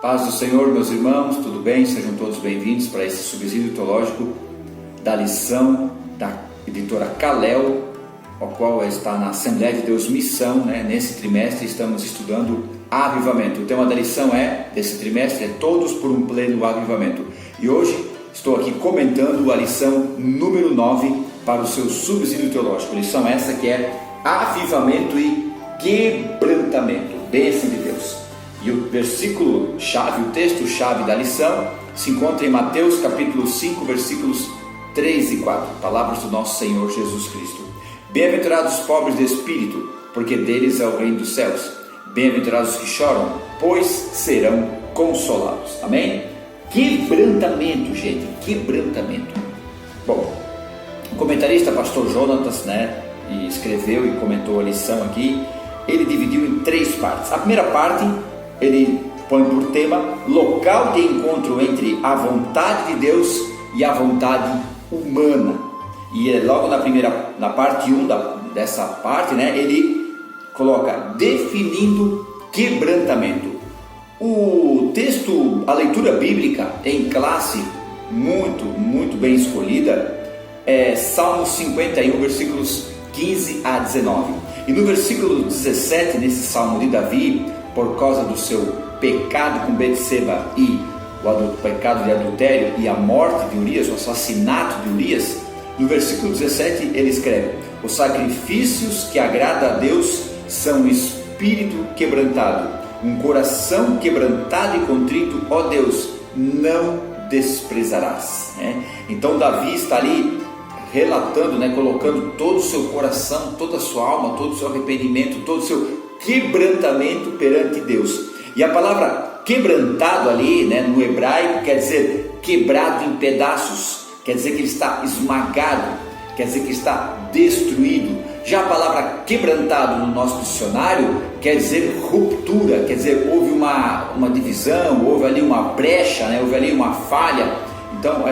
Paz do Senhor, meus irmãos, tudo bem? Sejam todos bem-vindos para esse subsídio teológico da lição da editora Kalel, a qual está na Assembleia de Deus Missão, Nesse trimestre estamos estudando avivamento. O tema da lição desse trimestre é Todos por um Pleno Avivamento. E hoje estou aqui comentando a lição número 9 para o seu subsídio teológico. Lição essa que é Avivamento e Quebrantamento, bênção de Deus. E o versículo-chave, o texto-chave da lição se encontra em Mateus capítulo 5, versículos 3 e 4, palavras do nosso Senhor Jesus Cristo. Bem-aventurados os pobres de espírito, porque deles é o reino dos céus. Bem-aventurados os que choram, pois serão consolados. Amém? Quebrantamento, gente, quebrantamento. Bom, o comentarista pastor Jonatas, escreveu e comentou a lição aqui. Ele dividiu em 3 partes. A primeira parte, ele põe por tema local de encontro entre a vontade de Deus e a vontade humana. E logo na parte 1 dessa parte, ele coloca definindo quebrantamento. O texto, a leitura bíblica em classe, muito bem escolhida, é Salmo 51, versículos 15 a 19. E no versículo 17, nesse Salmo de Davi, por causa do seu pecado com Betseba e o pecado de adultério e a morte de Urias, o assassinato de Urias, no versículo 17 ele escreve: os sacrifícios que agradam a Deus são um espírito quebrantado, um coração quebrantado e contrito, ó Deus, não desprezarás. Então Davi está ali relatando, colocando todo o seu coração, toda a sua alma, todo o seu arrependimento, todo o seu quebrantamento perante Deus. E a palavra quebrantado ali, no hebraico, quer dizer quebrado em pedaços, quer dizer que ele está esmagado, quer dizer que está destruído. Já a palavra quebrantado no nosso dicionário quer dizer ruptura, quer dizer houve uma divisão, houve ali uma brecha, houve ali uma falha. Então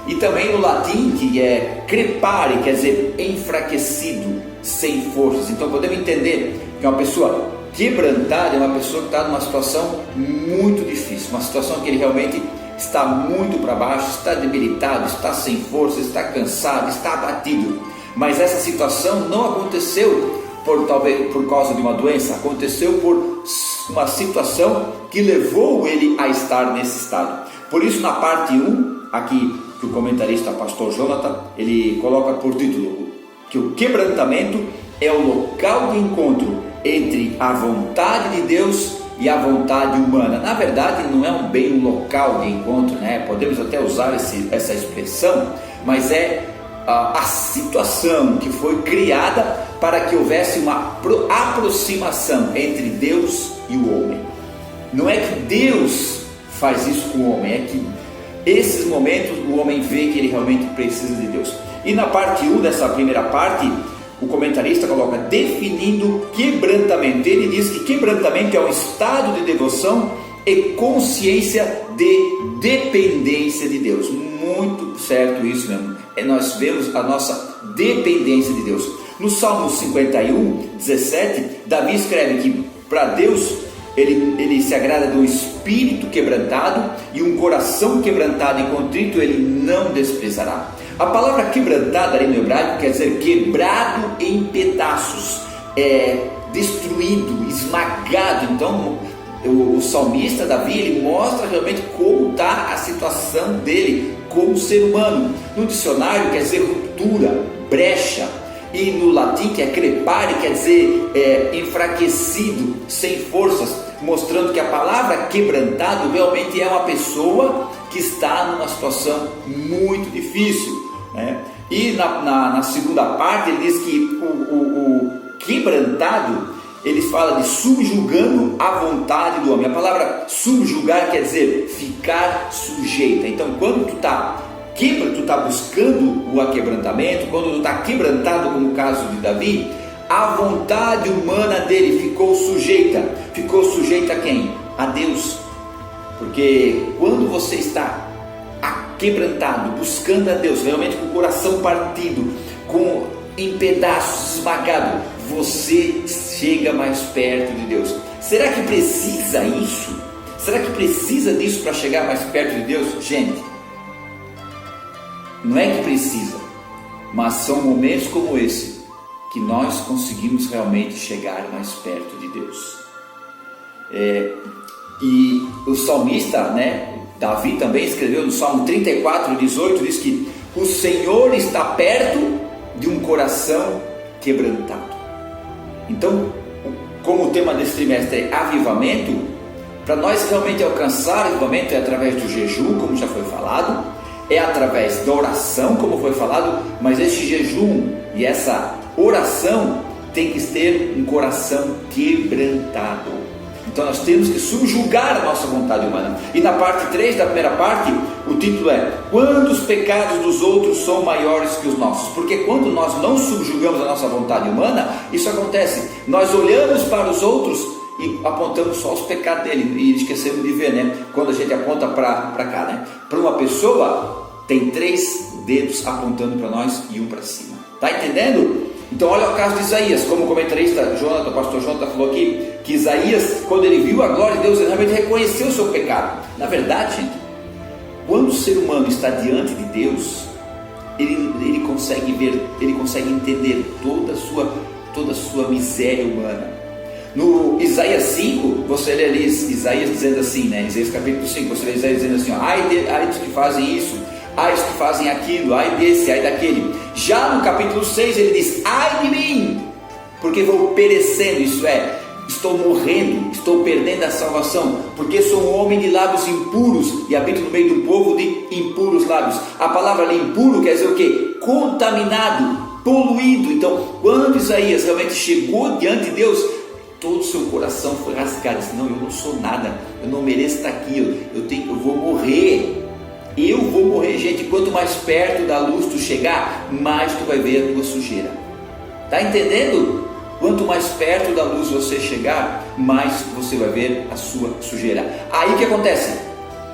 e também no latim, que é crepare, quer dizer enfraquecido, sem forças. Então podemos entender que uma pessoa quebrantada é uma pessoa que está numa situação muito difícil, uma situação que ele realmente está muito para baixo, está debilitado, está sem força, está cansado, está abatido. Mas essa situação não aconteceu talvez por causa de uma doença, aconteceu por uma situação que levou ele a estar nesse estado. Por isso, na parte 1, aqui que o comentarista pastor Jonathan, ele coloca por título que o quebrantamento é o local de encontro entre a vontade de Deus e a vontade humana. Na verdade, não é bem um local de encontro, podemos até usar essa expressão, mas é a situação que foi criada para que houvesse uma aproximação entre Deus e o homem. Não é que Deus faz isso com o homem, é que esses momentos o homem vê que ele realmente precisa de Deus. E na parte 1 dessa primeira parte, o comentarista coloca definindo quebrantamento. Ele diz que quebrantamento é um estado de devoção e consciência de dependência de Deus. Muito certo isso mesmo. Nós vemos a nossa dependência de Deus. No Salmo 51, 17, Davi escreve que para Deus ele se agrada de um espírito quebrantado e um coração quebrantado e contrito ele não desprezará. A palavra quebrantado ali no hebraico quer dizer quebrado em pedaços, destruído, esmagado. Então o salmista Davi, ele mostra realmente como está a situação dele como ser humano. No dicionário quer dizer ruptura, brecha, e no latim que é crepare, quer dizer enfraquecido, sem forças, mostrando que a palavra quebrantado realmente é uma pessoa que está numa situação muito difícil. E na segunda parte ele diz que o quebrantado, ele fala de subjugando a vontade do homem. A palavra subjugar quer dizer ficar sujeita. Então quando tu está buscando o aquebrantamento, quando tu está quebrantado, como o caso de Davi, a vontade humana dele ficou sujeita. Ficou sujeita a quem? A Deus. Porque quando você está quebrantado, buscando a Deus, realmente com o coração partido, em pedaços, esmagado, você chega mais perto de Deus. Será que precisa isso? Será que precisa disso para chegar mais perto de Deus? Gente, não é que precisa, mas são momentos como esse que nós conseguimos realmente chegar mais perto de Deus. E o salmista, Davi também escreveu no Salmo 34:18, diz que o Senhor está perto de um coração quebrantado. Então, como o tema desse trimestre é avivamento, para nós realmente alcançar avivamento é através do jejum, como já foi falado, é através da oração, como foi falado, mas esse jejum e essa oração tem que ter um coração quebrantado. Então nós temos que subjugar a nossa vontade humana. E na parte 3 da primeira parte, o título é: quando os pecados dos outros são maiores que os nossos. Porque quando nós não subjugamos a nossa vontade humana, isso acontece. Nós olhamos para os outros e apontamos só os pecados dele e esquecemos de ver, quando a gente aponta para cá, para uma pessoa tem 3 dedos apontando para nós e um para cima. Está entendendo? Então olha o caso de Isaías, como o comentarista o pastor Jonathan falou aqui, que Isaías, quando ele viu a glória de Deus, ele realmente reconheceu o seu pecado. Na verdade, gente, quando o ser humano está diante de Deus, ele consegue ver, ele consegue entender toda a sua miséria humana. No Isaías 5, você lê ali Isaías dizendo assim, Isaías capítulo 5, você lê Isaías dizendo assim, ai dos que fazem isso, ai dos que fazem aquilo, ai desse, ai daquele. Já no capítulo 6 ele diz: ai de mim, porque vou perecendo, isso é, estou morrendo, estou perdendo a salvação, porque sou um homem de lábios impuros e habito no meio de um povo de impuros lábios. A palavra ali impuro quer dizer o quê? Contaminado, poluído. Então quando Isaías realmente chegou diante de Deus, todo o seu coração foi rasgado. Disse: não, eu não sou nada, eu não mereço estar aqui, eu vou morrer. Eu vou morrer, gente. Quanto mais perto da luz tu chegar, mais tu vai ver a tua sujeira. Está entendendo? Quanto mais perto da luz você chegar, mais você vai ver a sua sujeira. Aí o que acontece?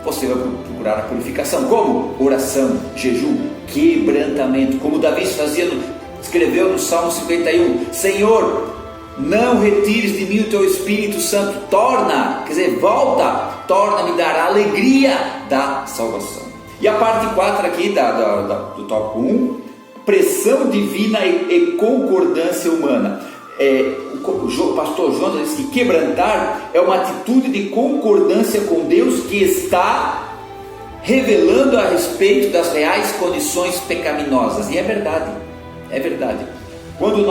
Você vai procurar a purificação. Como? Oração, jejum, quebrantamento. Como Davi escreveu no Salmo 51: Senhor, não retires de mim o teu Espírito Santo, torna-me dar a alegria da salvação. E a parte 4 aqui do tópico 1, pressão divina e concordância humana. O pastor Jonas diz que quebrantar é uma atitude de concordância com Deus que está revelando a respeito das reais condições pecaminosas. E é verdade. Quando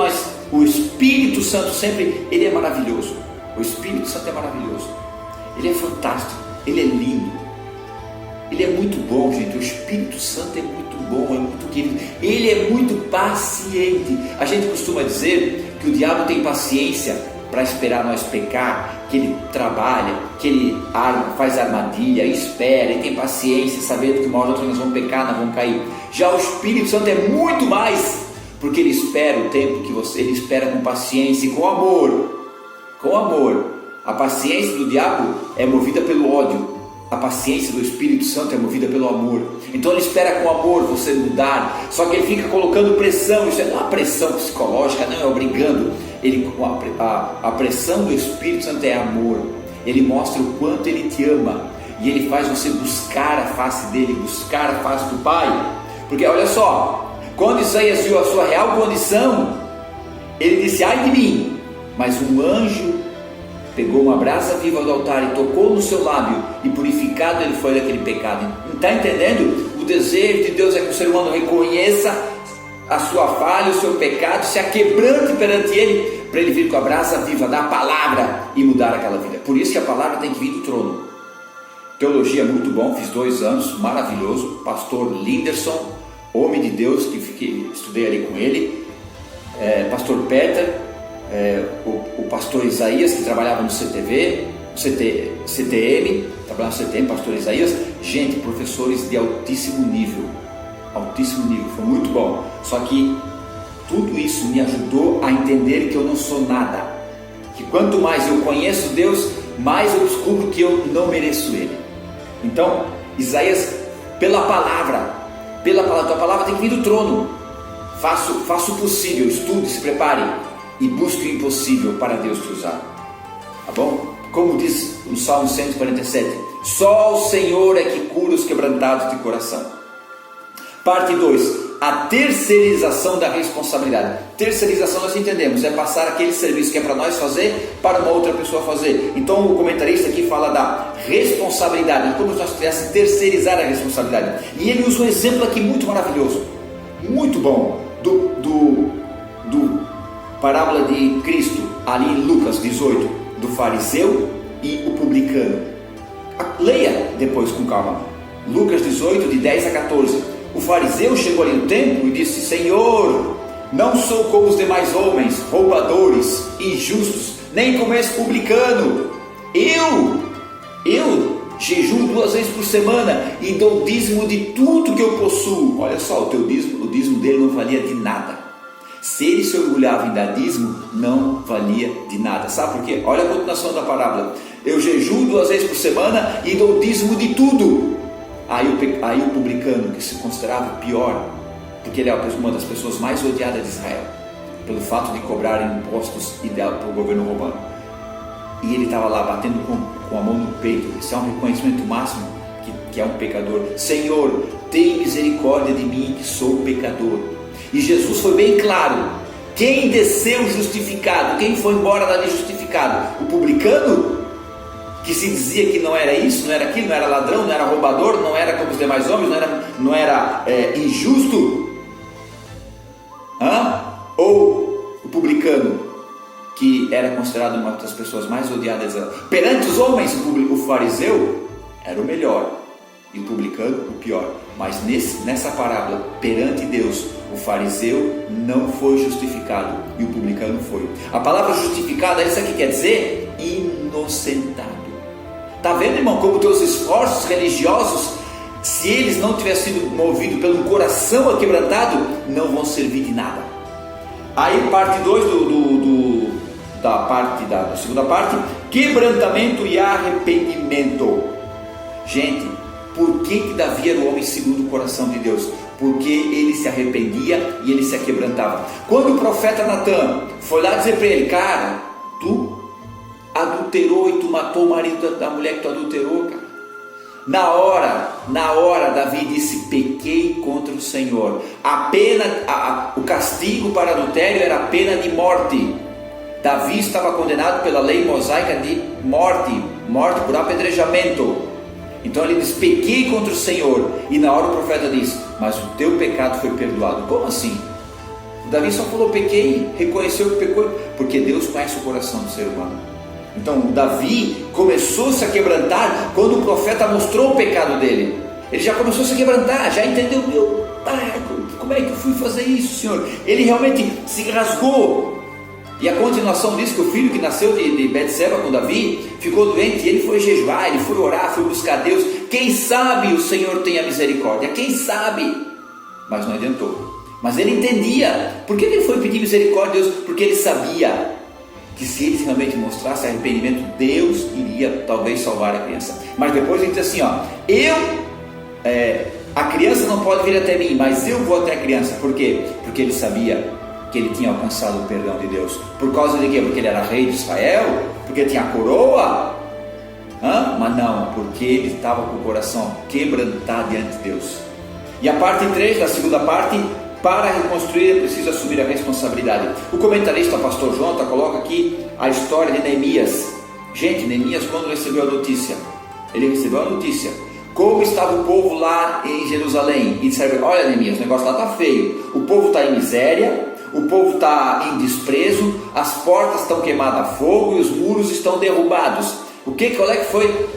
o Espírito Santo sempre, ele é maravilhoso. O Espírito Santo é maravilhoso. Ele é fantástico, ele é lindo. Ele é muito bom, gente. O Espírito Santo é muito bom, é muito querido. Ele é muito paciente. A gente costuma dizer que o diabo tem paciência para esperar nós pecar, que ele trabalha, que ele faz armadilha, espera, ele tem paciência, sabendo que uma hora ou outra nós vamos pecar, nós vamos cair. Já o Espírito Santo é muito mais, porque ele espera o tempo que ele espera com paciência e com amor. Com amor. A paciência do diabo é movida pelo ódio. A paciência do Espírito Santo é movida pelo amor. Então ele espera com amor você mudar. Só que ele fica colocando pressão. Isso não é uma pressão psicológica, não é obrigando. A pressão do Espírito Santo é amor. Ele mostra o quanto ele te ama. E ele faz você buscar a face dele, buscar a face do Pai. Porque olha só, quando Isaías viu a sua real condição, ele disse: ai de mim. Mas um anjo pegou uma brasa viva do altar e tocou no seu lábio, e purificado ele foi daquele pecado. Está entendendo? O desejo de Deus é que o ser humano reconheça a sua falha, o seu pecado, se aquebrante perante ele, para ele vir com a brasa viva da palavra e mudar aquela vida. Por isso que a palavra tem que vir do trono. Teologia é muito bom, fiz 2 anos, maravilhoso. Pastor Linderson, homem de Deus, que estudei ali com ele. Pastor Peter, o pastor Isaías, que trabalhava no CTM, trabalhava no CTM, pastor Isaías. Gente, professores de altíssimo nível, foi muito bom. Só que tudo isso me ajudou a entender que eu não sou nada, que quanto mais eu conheço Deus, mais eu descubro que eu não mereço Ele. Então, Isaías, pela palavra, tua palavra tem que vir do trono. Faça o possível, estude, se prepare e busque o impossível para Deus te usar. Tá bom? como diz no Salmo 147, só o Senhor é que cura os quebrantados de coração. Parte 2, a terceirização da responsabilidade. Terceirização nós entendemos, é passar aquele serviço que é para nós fazer, para uma outra pessoa fazer. Então o comentarista aqui fala da responsabilidade, como se nós tivéssemos terceirizar a responsabilidade. E ele usa um exemplo aqui muito maravilhoso, muito bom, do parábola de Cristo, ali em Lucas 18, do fariseu e o publicano. Leia depois com calma, Lucas 18, de 10 a 14. O fariseu chegou ali no templo e disse: Senhor, não sou como os demais homens, roubadores, injustos, nem como esse publicano. Eu jejuo 2 vezes por semana e dou dízimo de tudo que eu possuo. Olha só, o dízimo dele não valia de nada. Se ele se orgulhava em dar dízimo, não valia de nada. Sabe por quê? Olha a continuação da parábola. Eu jejuo 2 vezes por semana e dou dízimo de tudo. Aí o publicano, que se considerava pior, porque ele é uma das pessoas mais odiadas de Israel, pelo fato de cobrar impostos e para o governo romano, e ele estava lá batendo com a mão no peito. Isso é um reconhecimento máximo que é um pecador. Senhor, tem misericórdia de mim, que sou pecador. E Jesus foi bem claro: quem desceu justificado, quem foi embora dali justificado? O publicano, que se dizia que não era isso, não era aquilo, não era ladrão, não era roubador, não era como os demais homens, não era injusto? Ou o publicano, que era considerado uma das pessoas mais odiadas perante os homens? O fariseu era o melhor e o publicano o pior. Mas nessa parábola, perante Deus, o fariseu não foi justificado e o publicano foi. A palavra justificado, isso aqui quer dizer inocentado. Está vendo, irmão, como teus esforços religiosos, se eles não tivessem sido movidos pelo coração aquebrantado, não vão servir de nada. Aí parte 2 da segunda parte, quebrantamento e arrependimento. Gente, por que Davi era o homem segundo o coração de Deus? Porque ele se arrependia e ele se aquebrantava. Quando o profeta Natan foi lá dizer para ele: cara, tu adulterou e tu matou o marido da mulher que tu adulterou, cara. Na hora Davi disse: pequei contra o Senhor. A pena, o castigo para adultério era a pena de morte. Davi estava condenado pela lei mosaica de morte por apedrejamento. Então ele diz: pequei contra o Senhor. E na hora o profeta diz: mas o teu pecado foi perdoado. Como assim? Davi só falou pequei, reconheceu que pecou, porque Deus conhece o coração do ser humano. Então Davi começou a se quebrantar quando o profeta mostrou o pecado dele. Ele já começou a se quebrantar, já entendeu: meu pai, como é que eu fui fazer isso, Senhor? Ele realmente se rasgou. E a continuação diz que o filho que nasceu de Betseba com Davi ficou doente e ele foi jejuar, ele foi orar, foi buscar Deus. Quem sabe o Senhor tenha misericórdia, quem sabe? Mas não adiantou. Mas ele entendia. Por que ele foi pedir misericórdia a Deus? Porque ele sabia que se ele realmente mostrasse arrependimento, Deus iria talvez salvar a criança. Mas depois ele diz assim: a criança não pode vir até mim, mas eu vou até a criança. Por quê? Porque ele sabia que ele tinha alcançado o perdão de Deus. Por causa de quê? Porque ele era rei de Israel? Porque tinha a coroa? Mas não, porque ele estava com o coração quebrantado diante de Deus. E a parte 3 da segunda parte: para reconstruir é preciso assumir a responsabilidade. O comentarista pastor Jonathan coloca aqui a história de Neemias. Gente, Neemias, quando recebeu a notícia, ele recebeu a notícia como estava o povo lá em Jerusalém, e disse: olha, Neemias, o negócio lá está feio, o povo está em miséria, o povo está em desprezo, as portas estão queimadas a fogo e os muros estão derrubados. Qual é que foi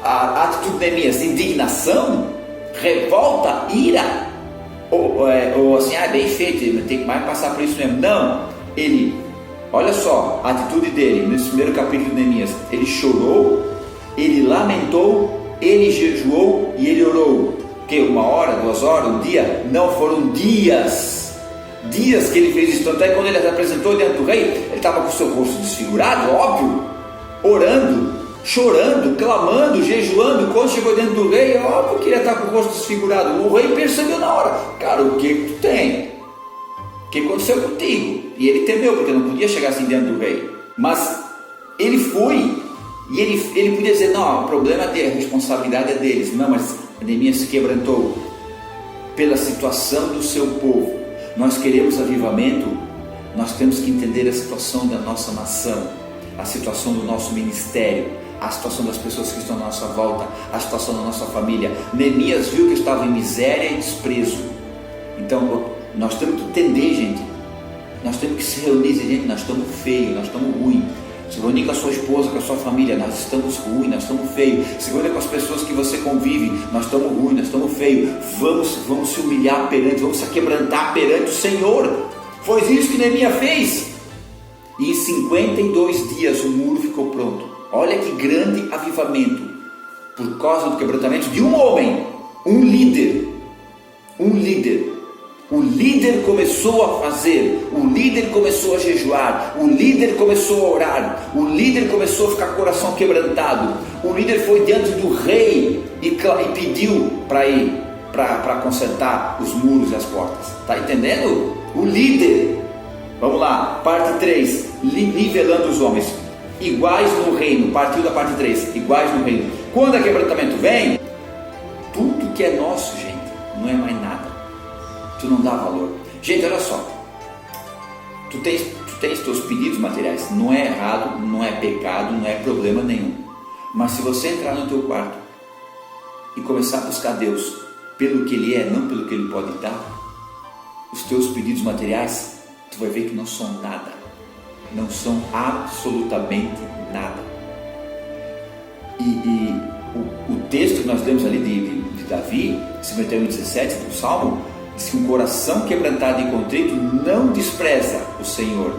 a atitude de Neemias? Indignação? Revolta? Ira? Ou assim: bem feito, tem que mais passar por isso mesmo. Não, olha só a atitude dele nesse primeiro capítulo de Neemias. Ele chorou, ele lamentou, ele jejuou e ele orou. Que 1 hora, 2 horas, um dia? Não, foram dias que ele fez isso. Tanto é que quando ele se apresentou diante do rei, ele estava com o seu rosto desfigurado, óbvio, orando, chorando, clamando, jejuando. Quando chegou dentro do rei, óbvio que ele ia estar com o rosto desfigurado. O rei percebeu na hora: cara, o que tu tem? O que aconteceu contigo? E ele temeu, porque não podia chegar assim dentro do rei. Mas ele foi E ele podia dizer, não, o problema é a responsabilidade é deles. Não, mas Neemias se quebrantou pela situação do seu povo. Nós queremos avivamento, nós temos que entender a situação da nossa nação, a situação do nosso ministério, a situação das pessoas que estão à nossa volta, a situação da nossa família. Neemias viu que estava em miséria e desprezo. Então nós temos que entender, gente, nós temos que se reunir e dizer, gente, nós estamos feios, nós estamos ruins. Se reunir com a sua esposa, com a sua família, nós estamos ruins, nós estamos feios. Se reunir com as pessoas que você convive, nós estamos ruins, nós estamos feios. Vamos se humilhar perante, vamos se quebrantar perante o Senhor. Foi isso que Neemias fez. E em 52 dias o muro ficou pronto. Olha que grande avivamento, por causa do quebrantamento de um homem, um líder. O líder começou a fazer, o líder começou a jejuar, o líder começou a orar, o líder começou a ficar com o coração quebrantado. O líder foi diante do rei e pediu para ir para consertar os muros e as portas. Está entendendo? O líder. Vamos lá, parte 3, nivelando os homens, iguais no reino. Partiu da parte 3, iguais no reino. Quando o quebrantamento vem, tudo que é nosso, gente, não é mais nada. Tu não dá valor. Gente, olha só, tu tens teus pedidos materiais, não é errado, não é pecado, não é problema nenhum. Mas se você entrar no teu quarto e começar a buscar Deus pelo que Ele é, não pelo que Ele pode dar, os teus pedidos materiais, tu vai ver que não são nada, não são absolutamente nada. E o texto que nós lemos ali de Davi, 51:17 do Salmo, diz que um coração quebrantado e contrito não despreza o Senhor.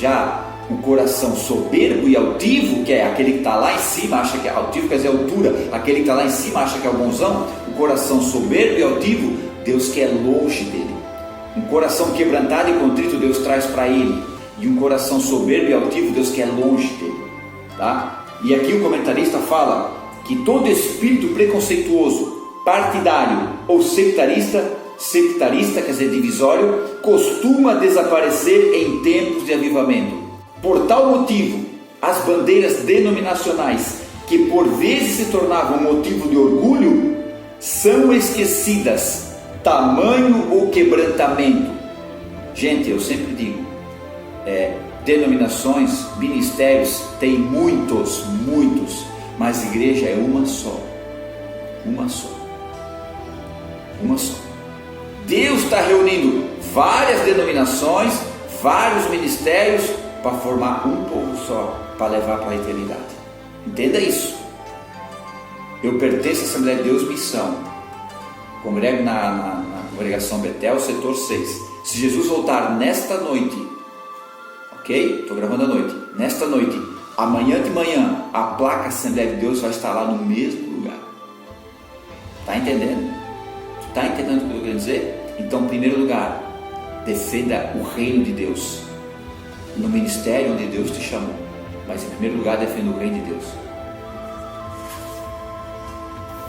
Já o coração soberbo e altivo, que é aquele que está lá em cima, acha que é altivo, quer dizer altura, aquele que está lá em cima acha que é o bonzão, o coração soberbo e altivo, Deus quer longe dele. Um coração quebrantado e contrito Deus traz para ele, e um coração soberbo e altivo Deus quer longe dele, tá? E aqui o comentarista fala que todo espírito preconceituoso, partidário ou sectarista, quer dizer divisório, costuma desaparecer em tempos de avivamento. Por tal motivo, as bandeiras denominacionais, que por vezes se tornavam motivo de orgulho, são esquecidas, tamanho o quebrantamento. Gente, eu sempre digo, denominações, ministérios, tem muitos, mas igreja é uma só. Deus está reunindo várias denominações, vários ministérios para formar um povo só, para levar para a eternidade. Entenda isso. Eu pertenço à Assembleia de Deus Missão, congrego na congregação Betel, setor 6. Se Jesus voltar nesta noite, ok? Estou gravando à noite. Nesta noite, amanhã de manhã, a placa Assembleia de Deus vai estar lá no mesmo lugar. Está entendendo? Está entendendo o que eu quero dizer? Então, em primeiro lugar, defenda o reino de Deus, no ministério onde Deus te chamou, mas em primeiro lugar, defenda o reino de Deus.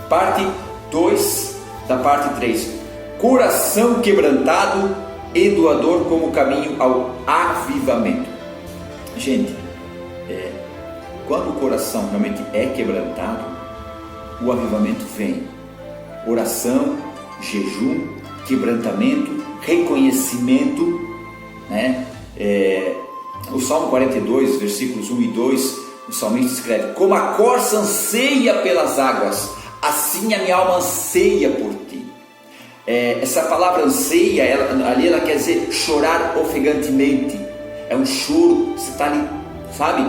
Parte 2 da parte 3, coração quebrantado e doador como caminho ao avivamento. Gente, quando o coração realmente é quebrantado, o avivamento vem. Oração, jejum, quebrantamento, reconhecimento, né? O Salmo 42, versículos 1 e 2, o salmista escreve: como a corça anseia pelas águas, assim a minha alma anseia por ti. Essa palavra anseia, ela quer dizer chorar ofegantemente. É um choro, você está ali, sabe?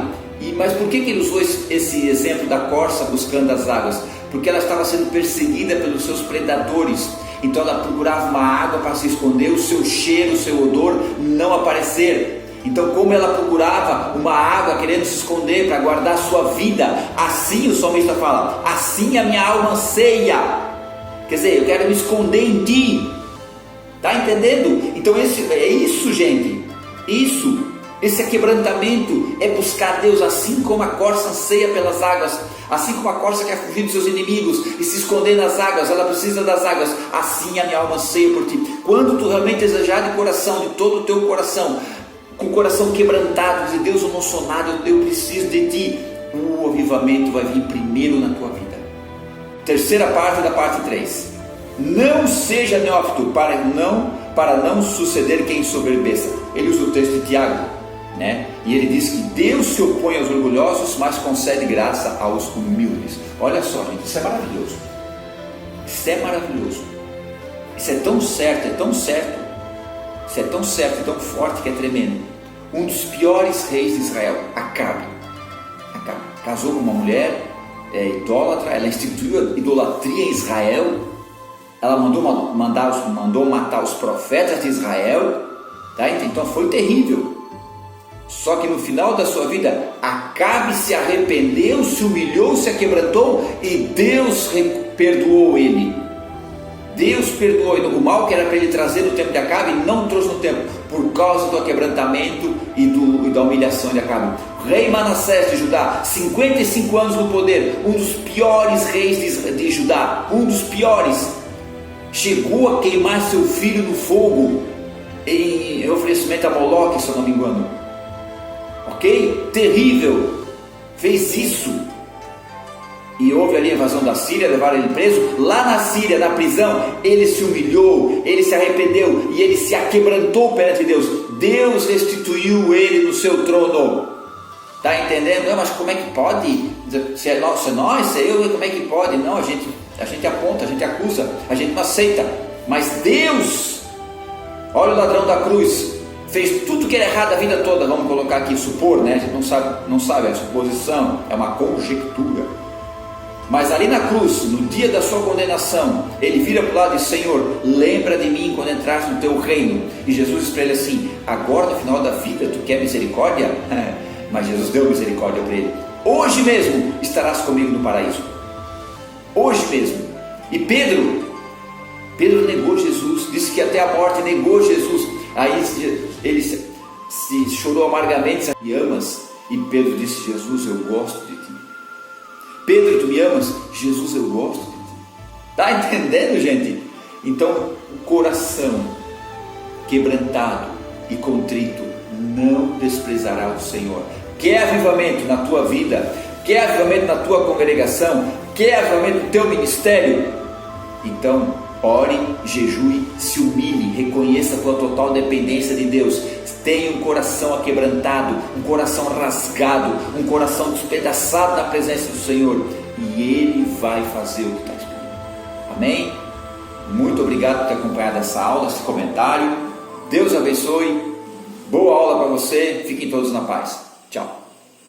Mas por que ele usou esse exemplo da corça buscando as águas? Porque ela estava sendo perseguida pelos seus predadores. Então ela procurava uma água para se esconder, o seu cheiro, o seu odor não aparecer. Então, como ela procurava uma água querendo se esconder para guardar a sua vida, assim o salmista fala: assim a minha alma anseia. Quer dizer, eu quero me esconder em ti. Está entendendo? Então é isso, gente. Esse quebrantamento é buscar Deus, assim como a corça anseia pelas águas, assim como a corça quer fugir dos seus inimigos e se esconder nas águas, ela precisa das águas. Assim a minha alma anseia por ti. Quando tu realmente desejar de coração, de todo o teu coração, com o coração quebrantado, dizer: Deus, eu não sou nada, eu preciso de ti, o avivamento vai vir primeiro na tua vida. Terceira parte da parte 3. Não seja neófito para não suceder quem ensoberbeça. Ele usa o texto de Tiago, né? E ele diz que Deus se opõe aos orgulhosos, mas concede graça aos humildes. Olha só, gente, isso é maravilhoso. Isso é maravilhoso. Isso é tão certo, é tão certo. Isso é tão certo e tão forte que é tremendo. Um dos piores reis de Israel, Acabe, casou com uma mulher idólatra. Ela instituiu a idolatria em Israel. Ela mandou matar os profetas de Israel, tá? Então foi terrível. Só que no final da sua vida, Acabe se arrependeu, se humilhou, se aquebrantou e Deus perdoou ele. Deus perdoou ele. O mal que era para ele trazer no tempo de Acabe, não trouxe no tempo, por causa do aquebrantamento e da humilhação de Acabe. Rei Manassés de Judá, 55 anos no poder, um dos piores reis de Judá, um dos piores. Chegou a queimar seu filho no fogo em oferecimento a Moloque, se eu não me engano. Ok? Terrível. Fez isso. E houve ali a invasão da Síria, levaram ele preso. Lá na Síria, na prisão, ele se humilhou, ele se arrependeu e ele se aquebrantou perante Deus. Deus restituiu ele no seu trono. Está entendendo? Mas como é que pode? Se é nós, se é eu, como é que pode? Não, a gente aponta, a gente acusa, a gente não aceita. Mas Deus, olha o ladrão da cruz, fez tudo que era errado a vida toda. Vamos colocar aqui, supor, né? A gente não sabe, é suposição, é uma conjectura. Mas ali na cruz, no dia da sua condenação, ele vira para o lado e diz: Senhor, lembra de mim quando entrares no teu reino. E Jesus diz para ele assim: agora no final da vida tu quer misericórdia? Mas Jesus deu misericórdia para ele. Hoje mesmo estarás comigo no paraíso. Hoje mesmo. E Pedro negou Jesus, disse que até a morte negou Jesus. Aí ele se chorou amargamente: me amas? E Pedro disse: Jesus, eu gosto de ti. Pedro, tu me amas? Jesus, eu gosto de ti. Está entendendo, gente? Então, o coração quebrantado e contrito não desprezará o Senhor. Quer avivamento na tua vida? Quer avivamento na tua congregação? Quer avivamento no teu ministério? Então, ore, jejue, se humilhe, reconheça a tua total dependência de Deus. Tenha um coração aquebrantado, um coração rasgado, um coração despedaçado na presença do Senhor, e Ele vai fazer o que está esperando. Amém? Muito obrigado por ter acompanhado essa aula, esse comentário. Deus abençoe. Boa aula para você. Fiquem todos na paz.